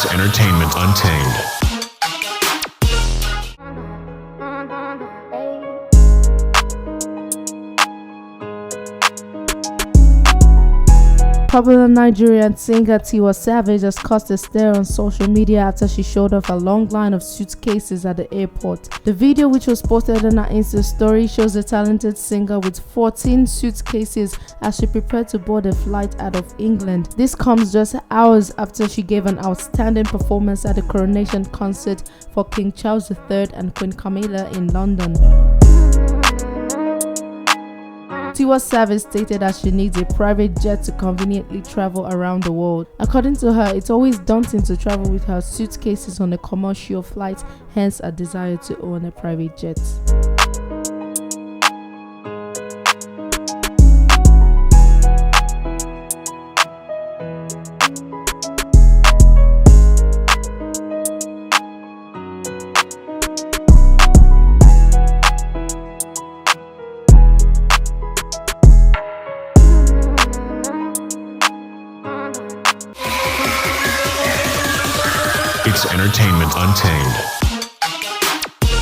It's Entertainment Untamed. Popular Nigerian singer Tiwa Savage has caused a stir on social media after she showed off a long line of suitcases at the airport. The video, which was posted on her Insta story, shows the talented singer with 14 suitcases as she prepared to board a flight out of England. This comes just hours after she gave an outstanding performance at the coronation concert for King Charles III and Queen Camilla in London. Tiwa Savage stated that she needs a private jet to conveniently travel around the world. According to her, it's always daunting to travel with her suitcases on a commercial flight, hence a desire to own a private jet. It's Entertainment Untamed.